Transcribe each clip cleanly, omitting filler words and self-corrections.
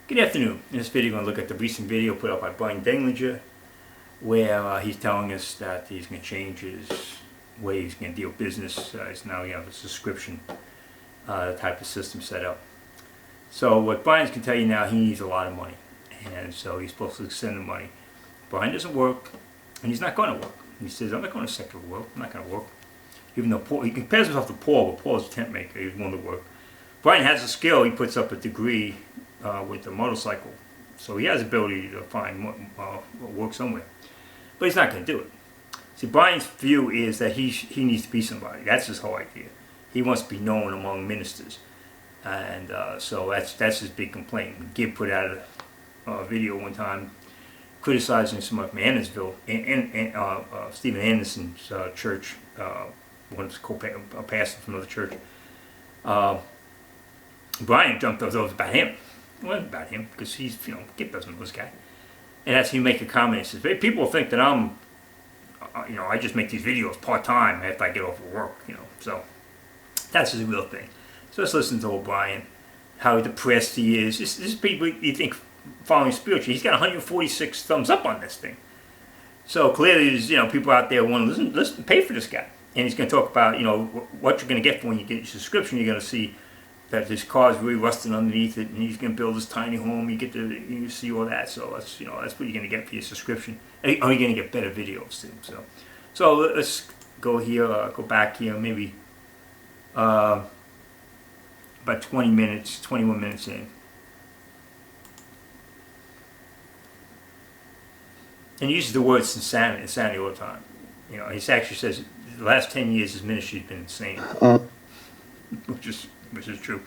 Good afternoon. In this video, we're going to look at the recent video put up by Bryan Denlinger, where he's telling us that he's going to change his way he's going to deal with business. He's now a subscription type of system set up. So what Bryan's going to tell you now, he needs a lot of money, and so he's supposed to send the money. Bryan doesn't work, and he's not going to work. He says, "I'm not going to secular world. I'm not going to work." Even though Paul, he compares himself to Paul, but Paul's a tent maker. He's willing to work. Bryan has a skill. He puts up a degree with the motorcycle, so he has the ability to find work somewhere, but he's not going to do it. See, Bryan's view is that he needs to be somebody. That's his whole idea. He wants to be known among ministers, and so that's his big complaint. Gibb put out a video one time criticizing some of Andersonville and Stephen Anderson's church, one of his co-pastor from another church. Bryan jumped off those about him. It wasn't about him, because he's, Gibb doesn't know this guy. And as he make a comment, he says, "Hey, people think that I'm, I just make these videos part-time after I get off of work, So that's his real thing. So let's listen to old Bryan, how depressed he is. This is people you think following spiritually. He's got 146 thumbs up on this thing. So clearly there's, people out there want to listen, pay for this guy. And he's going to talk about, what you're going to get when you get your subscription. You're going to see that his car's really rusting underneath it, and he's going to build this tiny home. You see all that. So that's that's what you're going to get for your subscription. And you're going to get better videos too. So let's go here, go back here, maybe about 21 minutes in. And he uses the word insanity all the time. He actually says the last 10 years his ministry's been insane, which is true.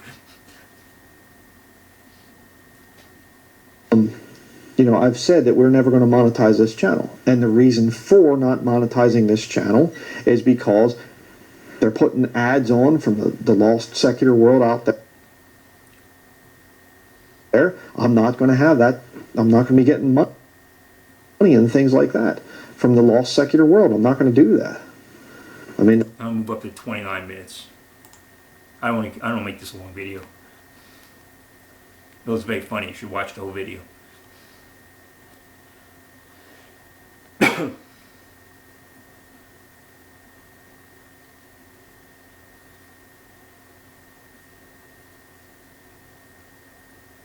I've said that we're never going to monetize this channel, and the reason for not monetizing this channel is because they're putting ads on from the lost secular world out there. I'm not going to have that. I'm not going to be getting money and things like that from the lost secular world. I'm not going to do that. I'll move up to 29 minutes. I don't make this a long video. It was very funny. You should watch the whole video.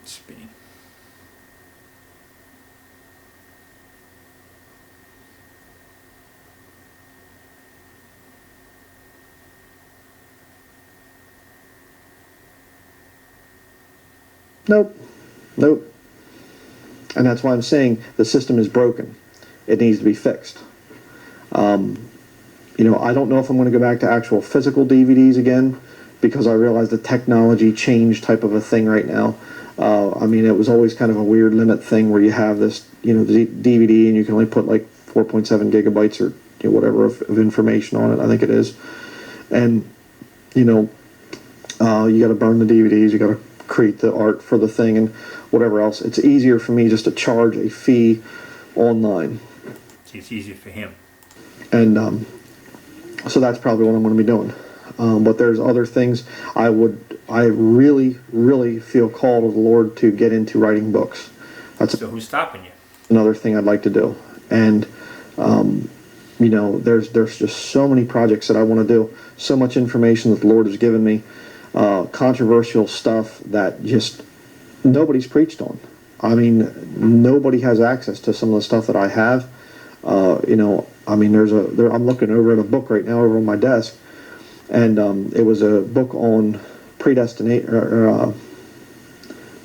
Spinning. Nope. And that's why I'm saying the system is broken. It needs to be fixed. I don't know if I'm going to go back to actual physical DVDs again, because I realize the technology change type of a thing right now. It was always kind of a weird limit thing where you have this, the DVD, and you can only put like 4.7 gigabytes or whatever of information on it, I think it is. And, you got to burn the DVDs, you got to create the art for the thing and whatever else. It's easier for me just to charge a fee online. It's easier for him. And so that's probably what I'm going to be doing. But there's other things I really, really feel called of the Lord to get into writing books. So who's stopping you? Another thing I'd like to do. And, there's just so many projects that I want to do. So much information that the Lord has given me. Controversial stuff that just nobody's preached on. Nobody has access to some of the stuff that I have. I'm looking over at a book right now over on my desk, and it was a book on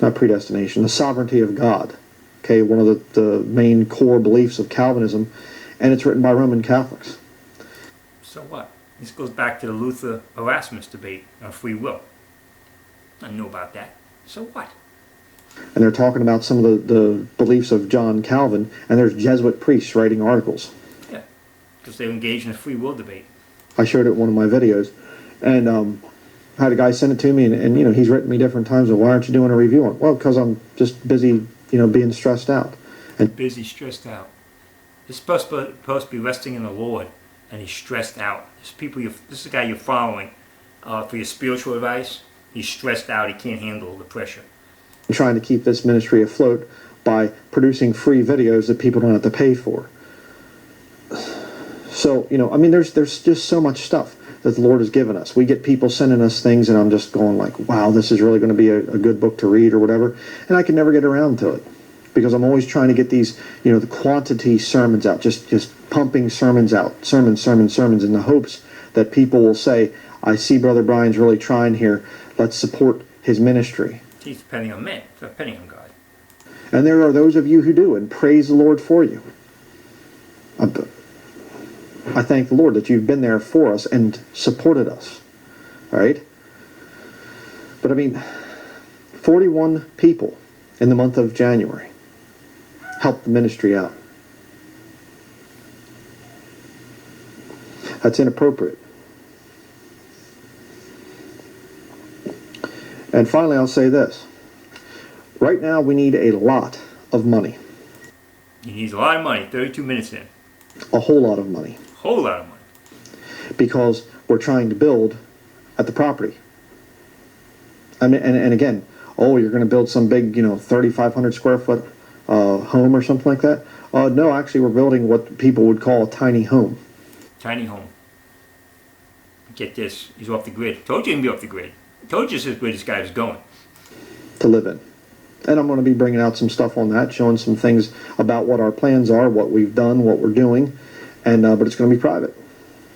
not predestination, the sovereignty of God. Okay, one of the main core beliefs of Calvinism, and it's written by Roman Catholics. So what? This goes back to the Luther-Erasmus debate on free will. I know about that. So what? And they're talking about some of the beliefs of John Calvin, and there's Jesuit priests writing articles. Yeah, because they engage in a free will debate. I showed it in one of my videos, and I had a guy send it to me, and he's written me different times, why aren't you doing a review on it? Well, because I'm just busy, being stressed out. And busy, stressed out. It's supposed to be resting in the Lord, and he's stressed out. This is the guy you're following for your spiritual advice. He's stressed out. He can't handle the pressure. I'm trying to keep this ministry afloat by producing free videos that people don't have to pay for. So, I mean, there's just so much stuff that the Lord has given us. We get people sending us things, and I'm just going like, wow, this is really going to be a good book to read or whatever, and I can never get around to it because I'm always trying to get these, the quantity sermons out, just pumping sermons out, sermons in the hopes that people will say, I see Brother Bryan's really trying here. Let's support his ministry. He's depending on men, not depending on God. And there are those of you who do, and praise the Lord for you. I thank the Lord that you've been there for us and supported us. All right? But I mean, 41 people in the month of January helped the ministry out. That's inappropriate. And finally, I'll say this. Right now, we need a lot of money. He needs a lot of money, 32 minutes in. A whole lot of money. Whole lot of money. Because we're trying to build at the property. I mean, and again, you're going to build some big, 3,500 square foot home or something like that. No, actually, we're building what people would call a tiny home. Tiny home. Get this, he's off the grid. Told you he'd be off the grid. Told you this is where this guy was going. To live in. And I'm going to be bringing out some stuff on that, showing some things about what our plans are, what we've done, what we're doing, and but it's going to be private.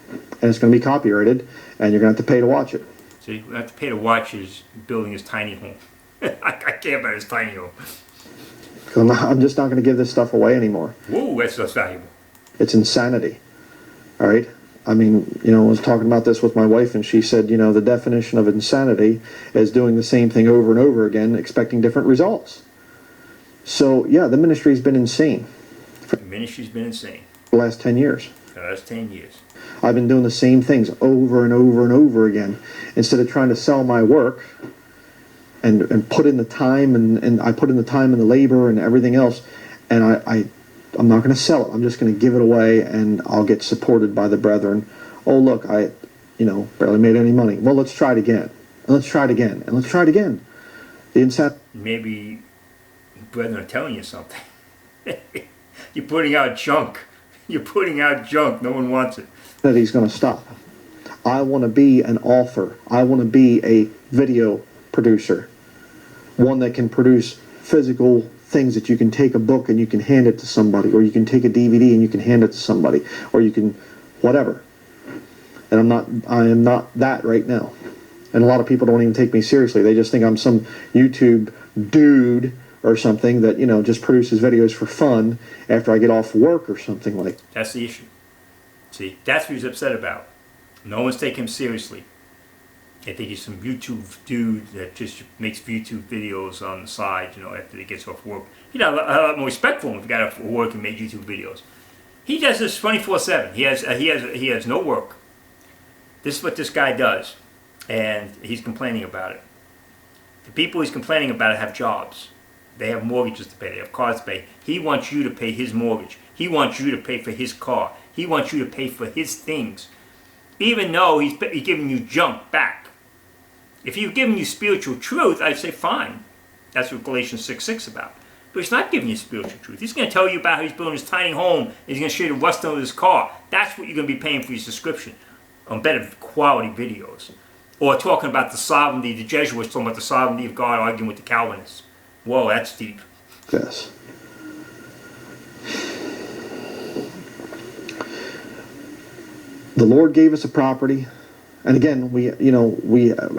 And it's going to be copyrighted, and you're going to have to pay to watch it. See, we have to pay to watch his building his tiny home. I can't about his tiny home. I'm just not going to give this stuff away anymore. Whoa, that's valuable. It's insanity. All right? I mean, I was talking about this with my wife, and she said, the definition of insanity is doing the same thing over and over again, expecting different results. So, yeah, the ministry's been insane. The ministry's been insane. The last 10 years. The last 10 years. I've been doing the same things over and over and over again. Instead of trying to sell my work and put in the time, and I put in the time and the labor and everything else, and I'm not going to sell it. I'm just going to give it away, and I'll get supported by the brethren. Oh, look, I barely made any money. Well, let's try it again. And let's try it again. And let's try it again. Maybe brethren are telling you something. You're putting out junk. You're putting out junk. No one wants it. That he's going to stop. I want to be an author. I want to be a video producer. One that can produce physical things that you can take a book and you can hand it to somebody, or you can take a DVD and you can hand it to somebody, or you can whatever. And I am not that right now. And a lot of people don't even take me seriously. They just think I'm some YouTube dude or something that, just produces videos for fun after I get off work or something like that. That's the issue. See, that's what he's upset about. No one's taking him seriously. They think he's some YouTube dude that just makes YouTube videos on the side, after he gets off work. He'd have a lot more respect for him if he got off work and made YouTube videos. He does this 24/7. He has no work. This is what this guy does, and he's complaining about it. The people he's complaining about have jobs. They have mortgages to pay. They have cars to pay. He wants you to pay his mortgage. He wants you to pay for his car. He wants you to pay for his things, even though he's giving you junk back. If he's giving you spiritual truth, I'd say fine. That's what Galatians 6:6 about. But he's not giving you spiritual truth. He's going to tell you about how he's building his tiny home, and he's going to show you the rust on his car. That's what you're going to be paying for your subscription on better quality videos. Or talking about the sovereignty, the Jesuits talking about the sovereignty of God, arguing with the Calvinists. Whoa, that's deep. Yes. The Lord gave us a property. And again, we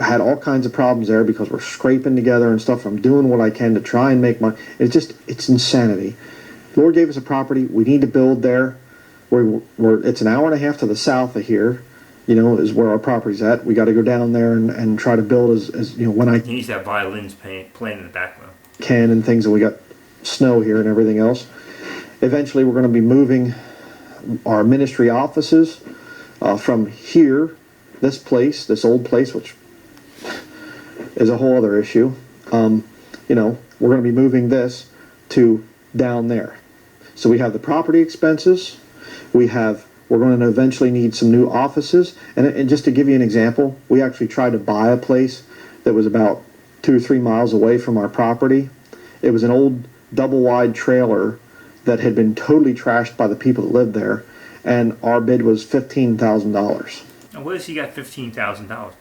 had all kinds of problems there because we're scraping together and stuff. I'm doing what I can to try and make money. It's insanity. The Lord gave us a property. We need to build there. It's an hour and a half to the south of here, is where our property's at. We got to go down there and try to build as when I... He needs to have violins playing in the background. Can and things, and we got snow here and everything else. Eventually, we're going to be moving our ministry offices from here, this old place, which is a whole other issue. We're going to be moving this to down there. So we have the property expenses. We're going to eventually need some new offices. And just to give you an example, we actually tried to buy a place that was about 2 or 3 miles away from our property. It was an old double-wide trailer that had been totally trashed by the people that lived there, and our bid was $15,000. Now, where does he got $15,000 from?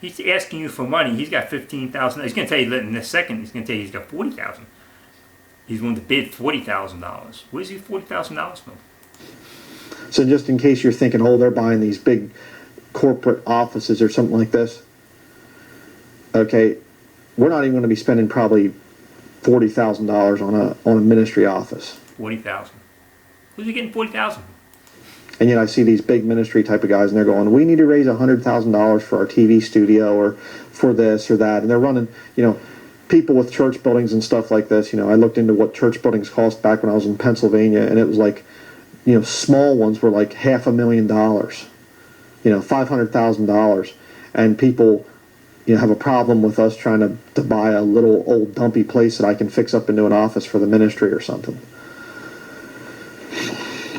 He's asking you for money. He's got $15,000. He's going to tell you in a second. He's going to tell you he's got $40,000. He's going to bid $40,000. Where's he $40,000 from? So just in case you're thinking, oh, they're buying these big corporate offices or something like this. Okay, we're not even going to be spending probably $40,000 on a ministry office. $40,000. Who's he getting $40,000 from? And yet I see these big ministry type of guys, and they're going, we need to raise $100,000 for our TV studio or for this or that. And they're running, people with church buildings and stuff like this. I looked into what church buildings cost back when I was in Pennsylvania, and it was like, small ones were like $500,000, $500,000. And people, have a problem with us trying to buy a little old dumpy place that I can fix up into an office for the ministry or something.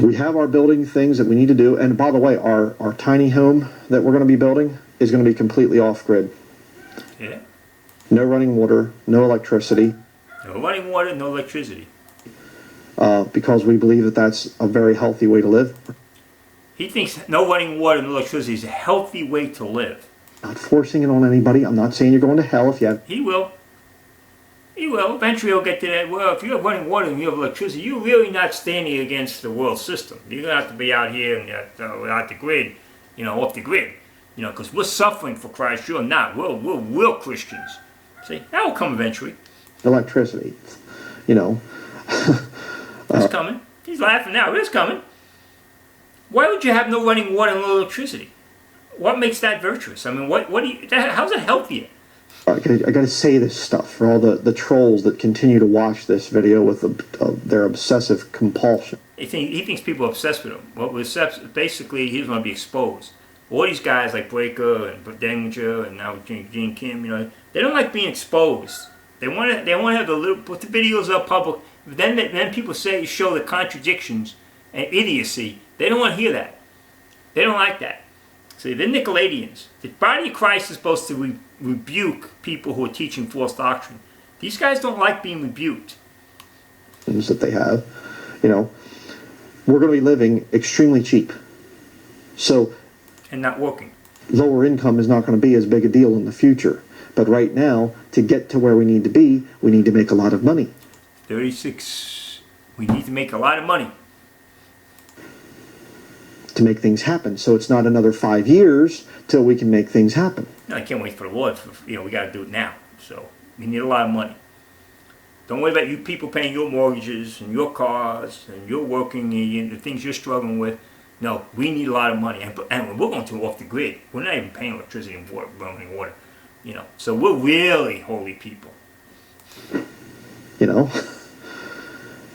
We have our building things that we need to do. And by the way, our tiny home that we're going to be building is going to be completely off-grid. Yeah. No running water, no electricity. No running water, no electricity. Because we believe that that's a very healthy way to live. He thinks no running water, no electricity is a healthy way to live. Not forcing it on anybody. I'm not saying you're going to hell if you have... He will. He will. Eventually he'll get to that. Well, if you have running water and you have electricity, you're really not standing against the world system. You're going to have to be out here and without the grid, off the grid. Because we're suffering for Christ. You're not. We're real Christians. See, that will come eventually. Electricity, It's coming. He's laughing now. It's coming. Why would you have no running water and no electricity? What makes that virtuous? I mean, how's it healthier? I got to say this stuff for all the trolls that continue to watch this video with their obsessive compulsion. He thinks people are obsessed with him. Well, basically, he doesn't want to be exposed. All these guys like Breaker and Denlinger and now Gene Kim, they don't like being exposed. They want to have put the videos up public. Then people show the contradictions and idiocy. They don't want to hear that. They don't like that. See, they're Nicolaitans. The body of Christ is supposed to rebuke people who are teaching false doctrine. These guys don't like being rebuked. That they have, we're going to be living extremely cheap. So, and not working. Lower income is not going to be as big a deal in the future. But right now, to get to where we need to be, we need to make a lot of money. 36. We need to make a lot of money. To make things happen. So it's not another 5 years till we can make things happen. No, I can't wait for the Lord. We got to do it now. So we need a lot of money. Don't worry about you people paying your mortgages and your cars and you're working and the things you're struggling with. No, we need a lot of money. And we're going to off the grid. We're not even paying electricity and running water. So we're really holy people.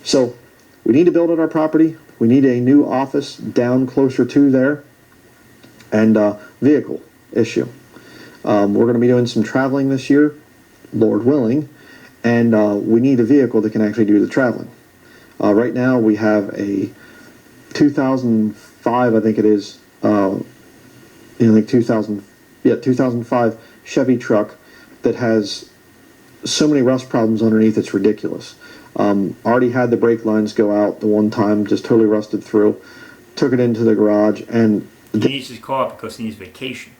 So we need to build out our property. We need a new office down closer to there, and vehicle issue. We're going to be doing some traveling this year, Lord willing, and we need a vehicle that can actually do the traveling. Right now we have a 2005, I think it is, 2005 Chevy truck that has so many rust problems underneath, it's ridiculous. Already had the brake lines go out the one time, just totally rusted through. Took it into the garage, and he needs his car because he needs vacation.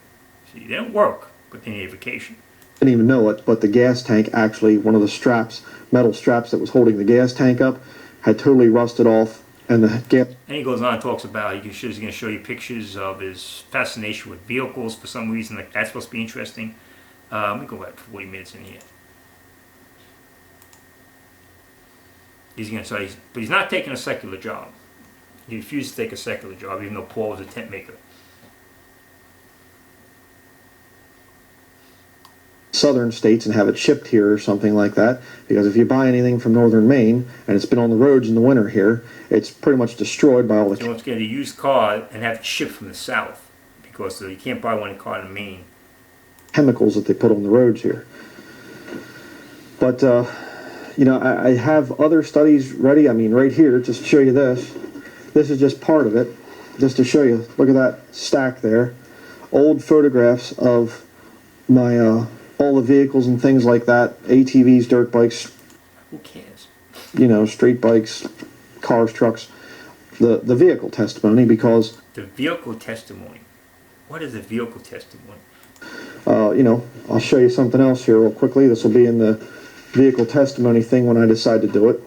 See, they don't work, but they need a vacation. Didn't even know it, but the gas tank, actually, one of the straps, metal straps that was holding the gas tank up, had totally rusted off, and the gas. And he goes on and talks about he's going to show you pictures of his fascination with vehicles for some reason. Like that's supposed to be interesting. Let me go back 40 minutes in here. He's going to say, but he's not taking a secular job. He refused to take a secular job, even though Paul was a tent maker. Southern states and have it shipped here or something like that, because if you buy anything from northern Maine and it's been on the roads in the winter here, it's pretty much destroyed by all the... So let's get a used car and have it shipped from the south, because you can't buy one car in Maine. Chemicals that they put on the roads here. But I have other studies ready. I mean, right here, just to show you this. This is just part of it, just to show you. Look at that stack there. Old photographs of my all the vehicles and things like that, ATVs, dirt bikes, Who cares? street bikes, cars, trucks, the vehicle testimony, because The vehicle testimony. What is a vehicle testimony? I'll show you something else here real quickly. This will be in the vehicle testimony thing when I decide to do it.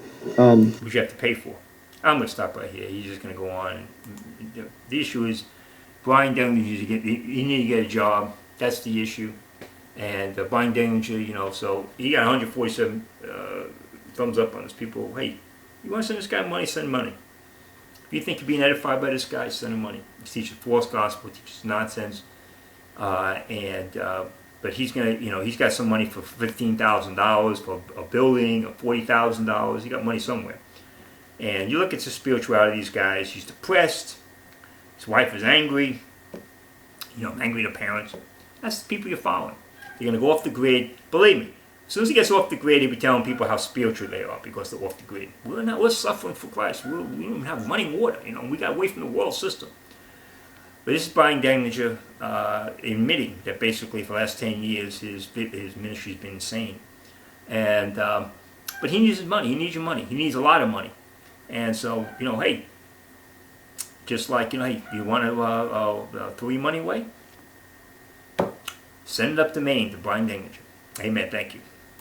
Which you have to pay for. I'm going to stop right here. He's just going to go on. The issue is, Bryan Denlinger, he need to get a job. That's the issue. And Bryan Denlinger, so he got 147 thumbs up on his people. Hey, you want to send this guy money? Send money. If you think you're being edified by this guy, send him money. He's teaching false gospel, teaches nonsense. But he's gonna, he's got some money for $15,000 for a building, or $40,000. He got money somewhere. And you look at the spirituality of these guys. He's depressed. His wife is angry. Angry at her parents. That's the people you're following. They're gonna go off the grid. Believe me, as soon as he gets off the grid, he'll be telling people how spiritual they are because they're off the grid. We're suffering for Christ. We don't even have running water. We got away from the world system. But this is Bryan Denlinger admitting that basically for the last 10 years his ministry's been insane. And but he needs his money. He needs your money. He needs a lot of money. And so, hey, just like, hey, you want to throw your money away? Send it up to Maine to Bryan Denlinger. Amen. Thank you.